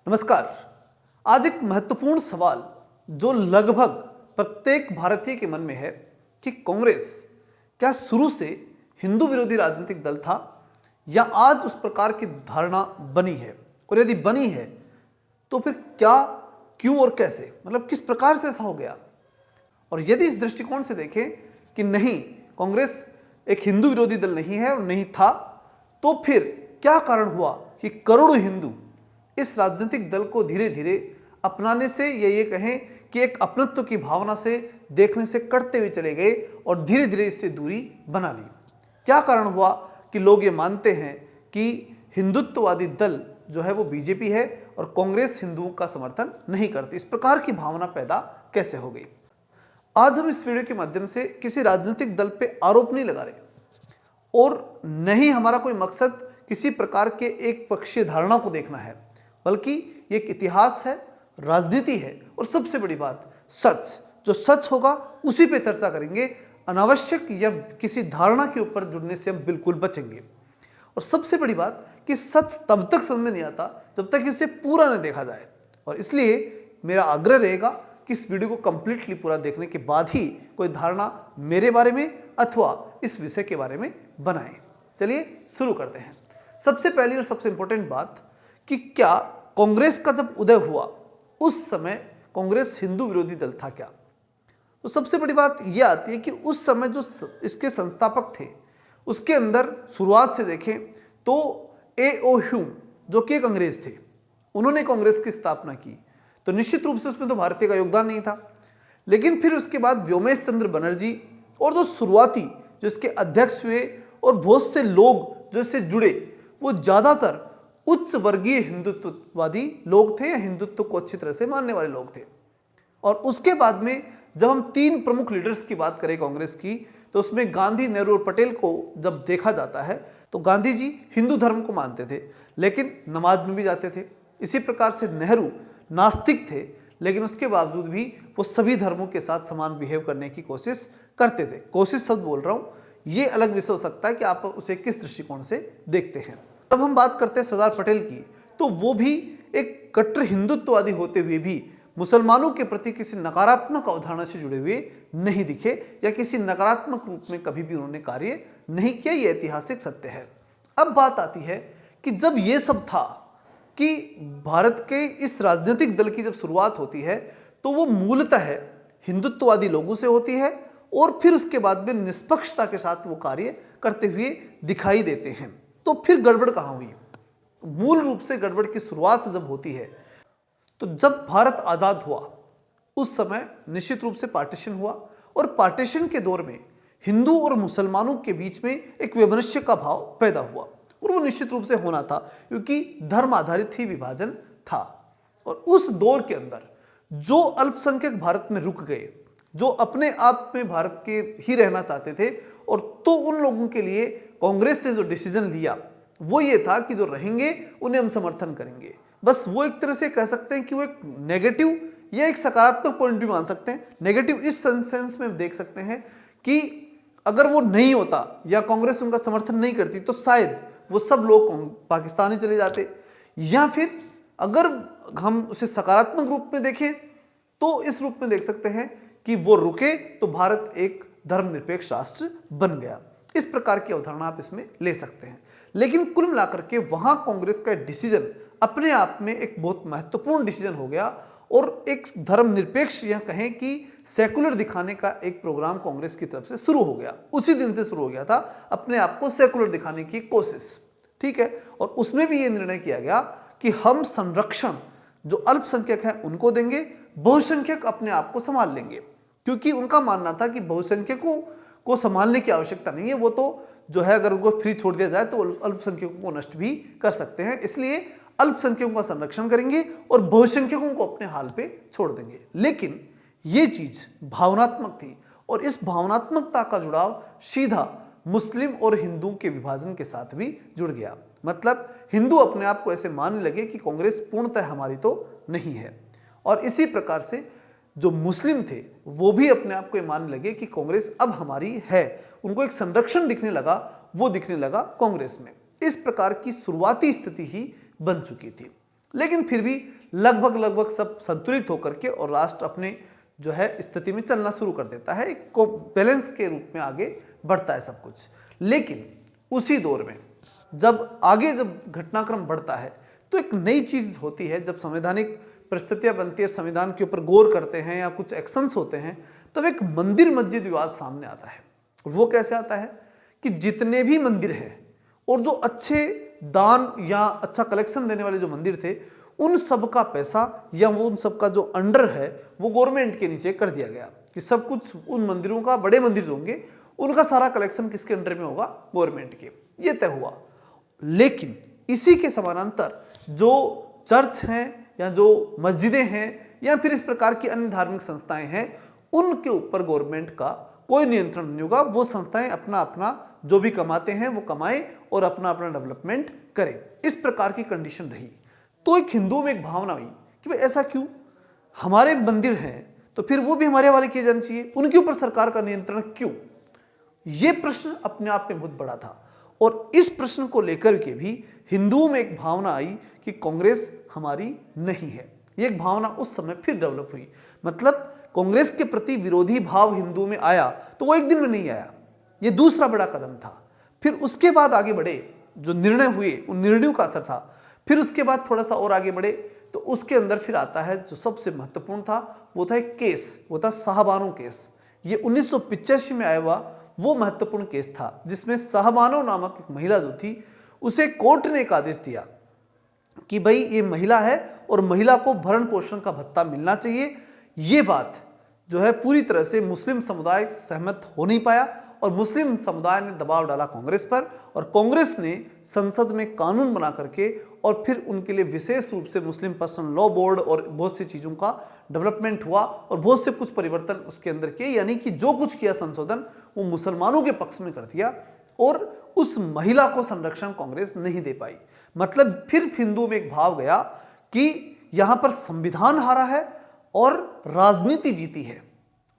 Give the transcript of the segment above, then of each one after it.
नमस्कार। आज एक महत्वपूर्ण सवाल जो लगभग प्रत्येक भारतीय के मन में है कि कांग्रेस क्या शुरू से हिंदू विरोधी राजनीतिक दल था या आज उस प्रकार की धारणा बनी है, और यदि बनी है तो फिर क्या, क्यों और कैसे, मतलब किस प्रकार से ऐसा हो गया। और यदि इस दृष्टिकोण से देखें कि नहीं, कांग्रेस एक हिंदू विरोधी दल नहीं है और नहीं था, तो फिर क्या कारण हुआ कि करोड़ों हिंदू इस राजनीतिक दल को धीरे धीरे अपनाने से या ये कहें कि एक अपनत्व की भावना से देखने से कटते हुए चले गए और धीरे धीरे इससे दूरी बना ली। क्या कारण हुआ कि लोग ये मानते हैं कि हिंदुत्ववादी दल जो है वो बीजेपी है और कांग्रेस हिंदुओं का समर्थन नहीं करती। इस प्रकार की भावना पैदा कैसे हो गई। आज हम इस वीडियो के माध्यम से किसी राजनीतिक दल पे आरोप नहीं लगा रहे और नहीं हमारा कोई मकसद किसी प्रकार के एक पक्षीय धारणा को देखना है, बल्कि ये एक इतिहास है, राजनीति है और सबसे बड़ी बात सच। जो सच होगा उसी पे चर्चा करेंगे। अनावश्यक या किसी धारणा के ऊपर जुड़ने से हम बिल्कुल बचेंगे। और सबसे बड़ी बात कि सच तब तक समझ में नहीं आता जब तक इसे पूरा न देखा जाए, और इसलिए मेरा आग्रह रहेगा कि इस वीडियो को कंप्लीटली पूरा देखने के बाद ही कोई धारणा मेरे बारे में अथवा इस विषय के बारे में बनाएं। चलिए शुरू करते हैं। सबसे पहली और सबसे इंपॉर्टेंट बात कि क्या कांग्रेस का जब उदय हुआ उस समय कांग्रेस हिंदू विरोधी दल था क्या। तो सबसे बड़ी बात यह आती है कि उस समय जो इसके संस्थापक थे उसके अंदर शुरुआत से देखें तो ए.ओ. ह्यूम जो कि एक अंग्रेज थे, उन्होंने कांग्रेस की स्थापना की। तो निश्चित रूप से उसमें तो भारतीय का योगदान नहीं था, लेकिन फिर उसके बाद व्योमेश चंद्र बनर्जी और जो शुरुआती जो इसके अध्यक्ष हुए और बहुत से लोग जो इससे जुड़े वो ज़्यादातर उच्च वर्गीय हिंदुत्ववादी लोग थे या हिंदुत्व को अच्छी तरह से मानने वाले लोग थे। और उसके बाद में जब हम तीन प्रमुख लीडर्स की बात करें कांग्रेस की, तो उसमें गांधी, नेहरू और पटेल को जब देखा जाता है तो गांधी जी हिंदू धर्म को मानते थे लेकिन नमाज में भी जाते थे। इसी प्रकार से नेहरू नास्तिक थे, लेकिन उसके बावजूद भी वो सभी धर्मों के साथ समान बिहेव करने की कोशिश करते थे। कोशिश शब्द बोल रहा हूँ, ये अलग विषय हो सकता है कि आप उसे किस दृष्टिकोण से देखते हैं। तब हम बात करते हैं सरदार पटेल की, तो वो भी एक कट्टर हिंदुत्ववादी होते हुए भी मुसलमानों के प्रति किसी नकारात्मक अवधारणा से जुड़े हुए नहीं दिखे या किसी नकारात्मक रूप में कभी भी उन्होंने कार्य नहीं किया। ये ऐतिहासिक सत्य है। अब बात आती है कि जब ये सब था कि भारत के इस राजनीतिक दल की जब शुरुआत होती है तो वो मूलतः हिंदुत्ववादी लोगों से होती है और फिर उसके बाद में निष्पक्षता के साथ वो कार्य करते हुए दिखाई देते हैं। तो फिर गड़बड़ कहाँ हुई। मूल रूप से गड़बड़ की शुरुआत जब होती है तो जब भारत आज़ाद हुआ उस समय निश्चित रूप से पार्टीशन हुआ, और पार्टीशन के दौर में हिंदू और मुसलमानों के बीच में एक वैमनस्य का भाव पैदा हुआ, और वो निश्चित रूप से होना था क्योंकि धर्म आधारित ही विभाजन था। और उस दौर के अंदर जो अल्पसंख्यक भारत में रुक गए, जो अपने आप में भारत के ही रहना चाहते थे, और तो उन लोगों के लिए कांग्रेस ने जो डिसीजन लिया वो ये था कि जो रहेंगे उन्हें हम समर्थन करेंगे। बस वो एक तरह से कह सकते हैं कि वो एक नेगेटिव या एक सकारात्मक पॉइंट भी मान सकते हैं। नेगेटिव इस सेंस में देख सकते हैं कि अगर वो नहीं होता या कांग्रेस उनका समर्थन नहीं करती तो शायद वो सब लोग पाकिस्तान ही चले जाते, या फिर अगर हम उसे सकारात्मक रूप में देखें तो इस रूप में देख सकते हैं कि वो रुके तो भारत एक धर्मनिरपेक्ष राष्ट्र बन गया। इस प्रकार की अवधारणा आप इसमें ले सकते हैं। लेकिन कुल मिलाकर के वहां कांग्रेस का डिसीजन अपने आप में एक बहुत महत्वपूर्ण डिसीजन हो गया, और एक धर्मनिरपेक्ष या कहें कि सेकुलर दिखाने का एक प्रोग्राम कांग्रेस की तरफ से शुरू हो गया। उसी दिन से शुरू हो गया था अपने आप को सेकुलर दिखाने की कोशिश, ठीक है। और उसमें भी ये निर्णय किया गया कि हम संरक्षण जो अल्पसंख्यक है उनको देंगे, बहुसंख्यक अपने आप को संभाल लेंगे, क्योंकि उनका मानना था कि बहुसंख्यकों को संभालने की आवश्यकता नहीं है, वो तो जो है अगर उनको फ्री छोड़ दिया जाए तो अल्पसंख्यकों को नष्ट भी कर सकते हैं। इसलिए अल्पसंख्यकों का संरक्षण करेंगे और बहुसंख्यकों को अपने हाल पे छोड़ देंगे। लेकिन ये चीज भावनात्मक थी, और इस भावनात्मकता का जुड़ाव सीधा मुस्लिम और हिंदुओं के विभाजन के साथ भी जुड़ गया। मतलब हिंदू अपने आप को ऐसे मानने लगे कि कांग्रेस पूर्णतः हमारी तो नहीं है, और इसी प्रकार से जो मुस्लिम थे वो भी अपने आप को ये मानने लगे कि कांग्रेस अब हमारी है। उनको एक संरक्षण दिखने लगा, वो दिखने लगा कांग्रेस में। इस प्रकार की शुरुआती स्थिति ही बन चुकी थी। लेकिन फिर भी लगभग लगभग सब संतुलित होकर के और राष्ट्र अपने जो है स्थिति में चलना शुरू कर देता है, एक बैलेंस के रूप में आगे बढ़ता है सब कुछ। लेकिन उसी दौर में जब घटनाक्रम बढ़ता है तो एक नई चीज होती है, जब संवैधानिक परिस्थितियां बनती है, संविधान के ऊपर गौर करते हैं या कुछ एक्शंस होते हैं, तब एक मंदिर मस्जिद विवाद सामने आता है। वो कैसे आता है कि जितने भी मंदिर हैं और जो अच्छे दान या अच्छा कलेक्शन देने वाले जो मंदिर थे, उन सब का पैसा या वो उन सब का जो अंडर है वो गवर्नमेंट के नीचे कर दिया गया कि सब कुछ उन मंदिरों का, बड़े मंदिर जो होंगे उनका सारा कलेक्शन किसके अंडर में होगा, गवर्नमेंट के। ये तय हुआ। लेकिन इसी के समानांतर जो चर्च हैं या जो मस्जिदें हैं या फिर इस प्रकार की अन्य धार्मिक संस्थाएं हैं, उनके ऊपर गवर्नमेंट का कोई नियंत्रण नहीं होगा। वो संस्थाएं अपना अपना जो भी कमाते हैं वो कमाएं और अपना अपना डेवलपमेंट करें। इस प्रकार की कंडीशन रही। तो एक हिंदू में एक भावना हुई कि भाई ऐसा क्यों, हमारे मंदिर हैं तो फिर वो भी हमारे हवाले किए जाने चाहिए, उनके ऊपर सरकार का नियंत्रण क्यों। ये प्रश्न अपने आप में बहुत बड़ा था और इस प्रश्न को लेकर के भी हिंदुओं में एक भावना आई कि कांग्रेस हमारी नहीं है। ये एक भावना उस समय फिर डेवलप हुई। मतलब कांग्रेस के प्रति विरोधी भाव हिंदुओं में आया तो वो एक दिन में नहीं आया, ये दूसरा बड़ा कदम था। फिर उसके बाद आगे बढ़े, जो निर्णय हुए उन निर्णयों का असर था। फिर उसके बाद थोड़ा सा और आगे बढ़े तो उसके अंदर फिर आता है जो सबसे महत्वपूर्ण था, वो था एक केस, वो था शाहबानो केस। ये 1985 में आया हुआ वो महत्वपूर्ण केस था जिसमें शाहबानो नामक एक महिला जो थी, उसे कोर्ट ने एक आदेश दिया कि भाई ये महिला है और महिला को भरण पोषण का भत्ता मिलना चाहिए। ये बात जो है पूरी तरह से मुस्लिम समुदाय सहमत हो नहीं पाया और मुस्लिम समुदाय ने दबाव डाला कांग्रेस पर और कांग्रेस ने संसद में कानून बना करके और फिर उनके लिए विशेष रूप से मुस्लिम पर्सनल लॉ बोर्ड और बहुत सी चीज़ों का डेवलपमेंट हुआ और बहुत से कुछ परिवर्तन उसके अंदर किए। यानी कि जो कुछ किया संशोधन वो मुसलमानों के पक्ष में कर दिया और उस महिला को संरक्षण कांग्रेस नहीं दे पाई। मतलब फिर हिंदुओं में एक भाव गया कि यहाँ पर संविधान हारा है और राजनीति जीती है।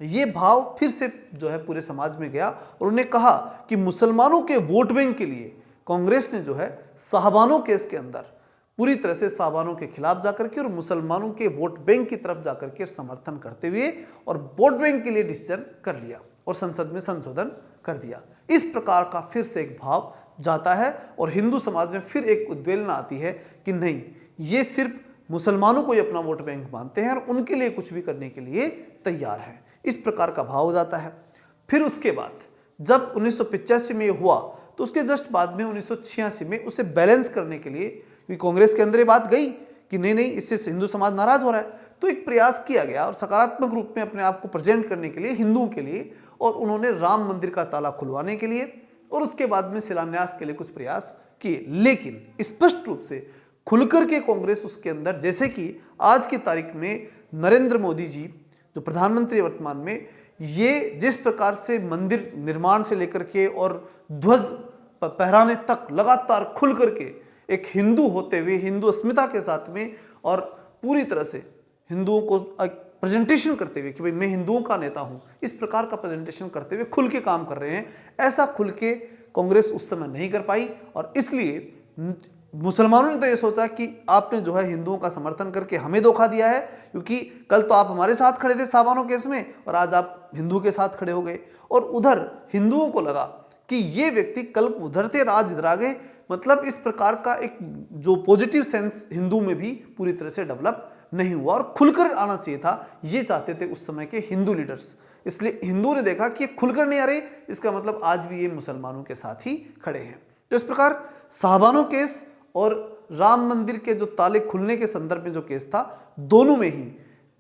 ये भाव फिर से जो है पूरे समाज में गया और उन्होंने कहा कि मुसलमानों के वोट बैंक के लिए कांग्रेस ने जो है शाहबानो केस के अंदर पूरी तरह से शाहबानो के खिलाफ जाकर के और मुसलमानों के वोट बैंक की तरफ जाकर के समर्थन करते हुए और वोट बैंक के लिए डिसीजन कर लिया और संसद में संशोधन कर दिया। इस प्रकार का फिर से एक भाव जाता है और हिंदू समाज में फिर एक उद्वेलना आती है कि नहीं, ये सिर्फ मुसलमानों को ही अपना वोट बैंक मानते हैं और उनके लिए कुछ भी करने के लिए तैयार है। इस प्रकार का भाव हो जाता है। फिर उसके बाद जब 1985 में हुआ तो उसके जस्ट बाद में 1986 में उसे बैलेंस करने के लिए, क्योंकि कांग्रेस के अंदर ये बात गई कि नहीं नहीं इससे हिंदू समाज नाराज हो रहा है, तो एक प्रयास किया गया और सकारात्मक रूप में अपने आप को प्रेजेंट करने के लिए हिंदुओं के लिए, और उन्होंने राम मंदिर का ताला खुलवाने के लिए और उसके बाद में शिलान्यास के लिए कुछ प्रयास किए। लेकिन स्पष्ट रूप से खुलकर के कांग्रेस उसके अंदर, जैसे कि आज की तारीख में नरेंद्र मोदी जी जो प्रधानमंत्री वर्तमान में, ये जिस प्रकार से मंदिर निर्माण से लेकर के और ध्वज फहराने तक लगातार खुल करके एक हिंदू होते हुए, हिंदू अस्मिता के साथ में और पूरी तरह से हिंदुओं को प्रेजेंटेशन करते हुए कि भाई मैं हिंदुओं का नेता हूं, इस प्रकार का प्रेजेंटेशन करते हुए खुल के काम कर रहे हैं। ऐसा खुल के कांग्रेस उस समय नहीं कर पाई और इसलिए मुसलमानों ने तो ये सोचा कि आपने जो है हिंदुओं का समर्थन करके हमें धोखा दिया है, क्योंकि कल तो आप हमारे साथ खड़े थे शाहबानो केस में और आज आप हिंदू के साथ खड़े हो गए। और उधर हिंदुओं को लगा कि ये व्यक्ति कल उधर थे, आज इधर आ गए। मतलब इस प्रकार का एक जो पॉजिटिव सेंस हिंदू में भी पूरी तरह से डेवलप नहीं हुआ और खुलकर आना चाहिए था, ये चाहते थे उस समय के हिंदू लीडर्स। इसलिए हिंदुओं ने देखा कि ये खुलकर नहीं आ रहे, इसका मतलब आज भी ये मुसलमानों के साथ ही खड़े हैं। तो इस प्रकार शाहबानो केस और राम मंदिर के जो ताले खुलने के संदर्भ में जो केस था, दोनों में ही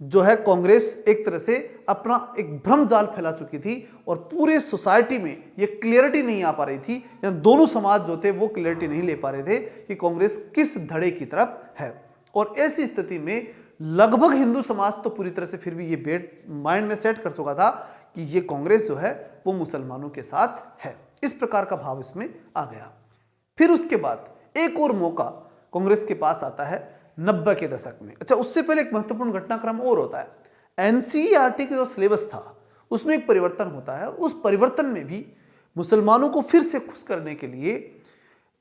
जो है कांग्रेस एक तरह से अपना एक भ्रम जाल फैला चुकी थी और पूरे सोसाइटी में ये क्लियरिटी नहीं आ पा रही थी, या दोनों समाज जो थे वो क्लियरिटी नहीं ले पा रहे थे कि कांग्रेस किस धड़े की तरफ है। और ऐसी स्थिति में लगभग हिंदू समाज तो पूरी तरह से फिर भी ये बेट माइंड में सेट कर चुका था कि ये कांग्रेस जो है वो मुसलमानों के साथ है। इस प्रकार का भाव इसमें आ गया। फिर उसके बाद एक और मौका कांग्रेस के पास आता है 90 के दशक में। अच्छा, उससे पहले एक महत्वपूर्ण घटनाक्रम और होता है। एनसीईआरटी का जो सिलेबस था उसमें एक परिवर्तन होता है और उस परिवर्तन में भी मुसलमानों को फिर से खुश करने के लिए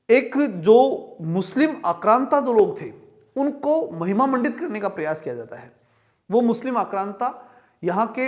एक जो मुस्लिम आक्रांता जो लोग थे उनको महिमा मंडित करने का प्रयास किया जाता है। वो मुस्लिम आक्रांता यहाँ के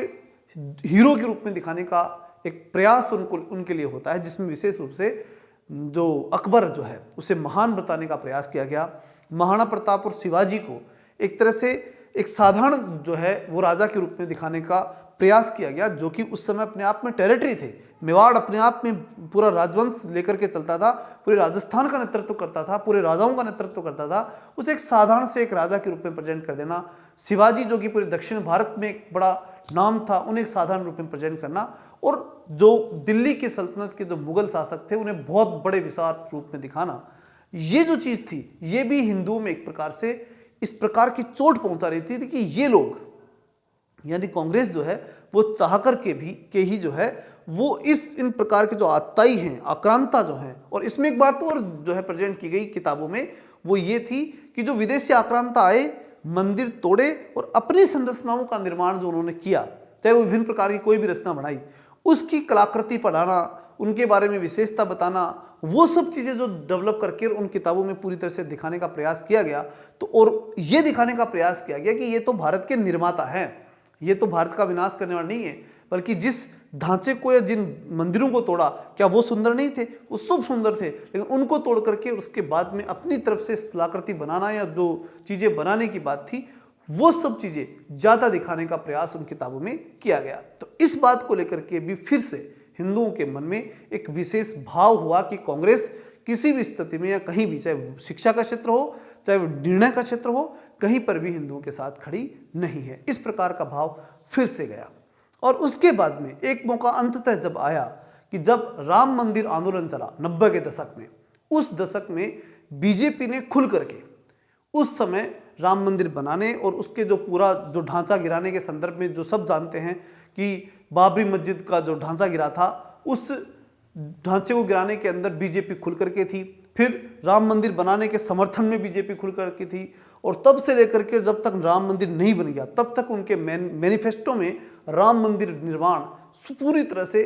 हीरो के रूप में दिखाने का एक प्रयास उनके लिए होता है, जिसमें विशेष रूप से जो अकबर जो है उसे महान बताने का प्रयास किया गया। महाराणा प्रताप और शिवाजी को एक तरह से एक साधारण जो है वो राजा के रूप में दिखाने का प्रयास किया गया, जो कि उस समय अपने आप में टेरिटरी थे। मेवाड़ अपने आप में पूरा राजवंश लेकर के चलता था, पूरे राजस्थान का नेतृत्व करता था, पूरे राजाओं का नेतृत्व करता था। उसे एक साधारण से एक राजा के रूप में प्रेजेंट कर देना, शिवाजी जो कि पूरे दक्षिण भारत में एक बड़ा नाम था, उन्हें एक साधारण रूप में प्रेजेंट करना, और जो दिल्ली की सल्तनत के जो मुगल शासक थे उन्हें बहुत बड़े विशाल रूप में दिखाना, ये जो चीज़ थी ये भी हिंदुओं में एक प्रकार से इस प्रकार की चोट पहुंचा रही थी कि ये लोग यानी कांग्रेस जो है वो चाह कर के ही जो है वो इन प्रकार के जो आताई हैं, आक्रांता जो हैं, और इसमें एक बात और जो है प्रेजेंट की गई किताबों में, वो ये थी कि जो विदेशी आक्रांता आए, मंदिर तोड़े और अपनी संरचनाओं का निर्माण जो उन्होंने किया, चाहे वो विभिन्न प्रकार की कोई भी रचना बनाई, उसकी कलाकृति पढ़ाना, उनके बारे में विशेषता बताना, वो सब चीज़ें जो डेवलप करके उन किताबों में पूरी तरह से दिखाने का प्रयास किया गया। तो और ये दिखाने का प्रयास किया गया कि ये तो भारत के निर्माता हैं, ये तो भारत का विनाश करने वाला नहीं है, बल्कि जिस ढांचे को या जिन मंदिरों को तोड़ा, क्या वो सुंदर नहीं थे? वो सब सुंदर थे, लेकिन उनको तोड़ करके उसके बाद में अपनी तरफ से कलाकृति बनाना या जो चीज़ें बनाने की बात थी, वो सब चीज़ें ज़्यादा दिखाने का प्रयास उन किताबों में किया गया। तो इस बात को लेकर के भी फिर से हिंदुओं के मन में एक विशेष भाव हुआ कि कांग्रेस किसी भी स्थिति में या कहीं भी, चाहे शिक्षा का क्षेत्र हो, चाहे वो निर्णय का क्षेत्र हो, कहीं पर भी हिंदुओं के साथ खड़ी नहीं है। इस प्रकार का भाव फिर से गया। और उसके बाद में एक मौका अंततः जब आया कि जब राम मंदिर आंदोलन चला 90 के दशक में, उस दशक में बीजेपी ने खुल करके उस समय राम मंदिर बनाने और उसके जो पूरा जो ढांचा गिराने के संदर्भ में जो सब जानते हैं कि बाबरी मस्जिद का जो ढांचा गिरा था, उस ढांचे को गिराने के अंदर बीजेपी खुल करके थी। फिर राम मंदिर बनाने के समर्थन में बीजेपी खुल करके थी, और तब से लेकर के जब तक राम मंदिर नहीं बन गया तब तक उनके मैनिफेस्टो में राम मंदिर निर्माण पूरी तरह से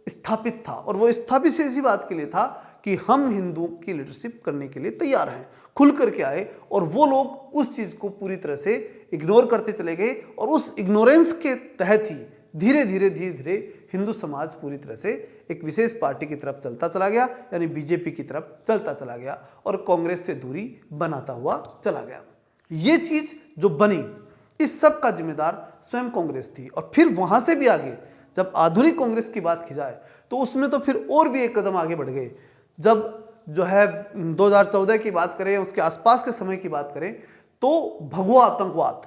स्थापित था। और वो स्थापित से इसी बात के लिए था कि हम हिंदुओं की लीडरशिप करने के लिए तैयार हैं, खुल करके आए। और वो लोग उस चीज़ को पूरी तरह से इग्नोर करते चले गए, और उस इग्नोरेंस के तहत ही धीरे धीरे हिंदू समाज पूरी तरह से एक विशेष पार्टी की तरफ चलता चला गया, यानी बीजेपी की तरफ चलता चला गया, और कांग्रेस से दूरी बनाता हुआ चला गया। ये चीज़ जो बनी, इस सब का जिम्मेदार स्वयं कांग्रेस थी। और फिर वहाँ से भी आगे जब आधुनिक कांग्रेस की बात की जाए तो उसमें तो फिर और भी एक कदम आगे बढ़ गए। जब जो है 2014 की बात करें, उसके आसपास के समय की बात करें, तो भगवा आतंकवाद,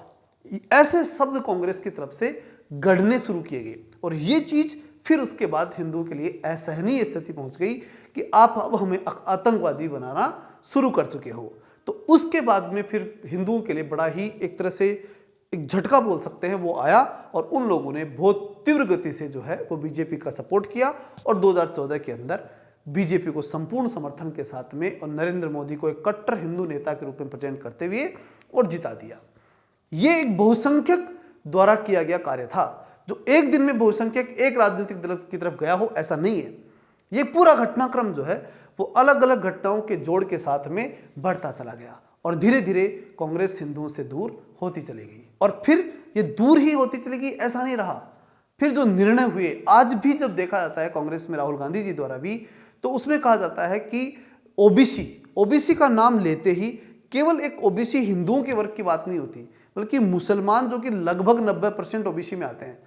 ऐसे शब्द कांग्रेस की तरफ से गढ़ने शुरू किए गए। और ये चीज़ फिर उसके बाद हिंदुओं के लिए असहनीय स्थिति पहुंच गई कि आप अब हमें आतंकवादी बनाना शुरू कर चुके हो। तो उसके बाद में फिर हिंदुओं के लिए बड़ा ही एक तरह से एक झटका बोल सकते हैं वो आया, और उन लोगों ने बहुत तीव्र गति से जो है वो बीजेपी का सपोर्ट किया, और 2014 के अंदर बीजेपी को संपूर्ण समर्थन के साथ में और नरेंद्र मोदी को एक कट्टर हिंदू नेता के रूप में प्रेजेंट करते हुए और जिता दिया। ये एक बहुसंख्यक द्वारा किया गया कार्य था, जो एक दिन में बहुसंख्यक एक राजनीतिक दल की तरफ गया हो ऐसा नहीं है। ये पूरा घटनाक्रम जो है वो अलग अलग घटनाओं के जोड़ के साथ में बढ़ता चला गया, और धीरे धीरे कांग्रेस हिंदुओं से दूर होती चली गई। और फिर ये दूर ही होती चली गई ऐसा नहीं रहा। फिर जो निर्णय हुए, आज भी जब देखा जाता है कांग्रेस में राहुल गांधी जी द्वारा भी, तो उसमें कहा जाता है कि ओबीसी का नाम लेते ही केवल एक ओबीसी हिंदुओं के वर्ग की बात नहीं होती, बल्कि मुसलमान जो कि लगभग 90% ओबीसी में आते हैं,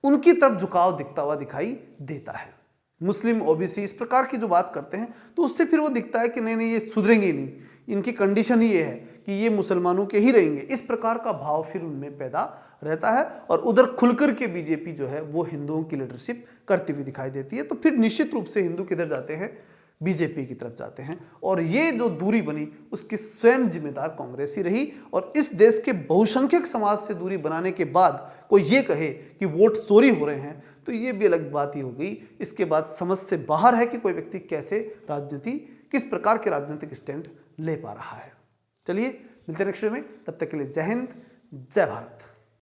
उनकी तरफ झुकाव दिखता हुआ दिखाई देता है। मुस्लिम ओबीसी इस प्रकार की जो बात करते हैं, तो उससे फिर वो दिखता है कि नहीं ये सुधरेंगे ही नहीं, इनकी कंडीशन ही ये है कि ये मुसलमानों के ही रहेंगे। इस प्रकार का भाव फिर उनमें पैदा रहता है, और उधर खुलकर के बीजेपी जो है वो हिंदुओं की लीडरशिप करती हुई दिखाई देती है। तो फिर निश्चित रूप से हिंदू किधर जाते हैं? बीजेपी की तरफ जाते हैं। और ये जो दूरी बनी उसकी स्वयं जिम्मेदार कांग्रेस ही रही। और इस देश के बहुसंख्यक समाज से दूरी बनाने के बाद कोई ये कहे कि वोट चोरी हो रहे हैं, तो ये भी अलग बात ही हो गई। इसके बाद समझ से बाहर है कि कोई व्यक्ति कैसे किस प्रकार के राजनीतिक स्टैंड ले पा रहा है। चलिए मिलते हैं नेक्स्ट वीडियो में, तब तक के लिए जय हिंद, जय भारत।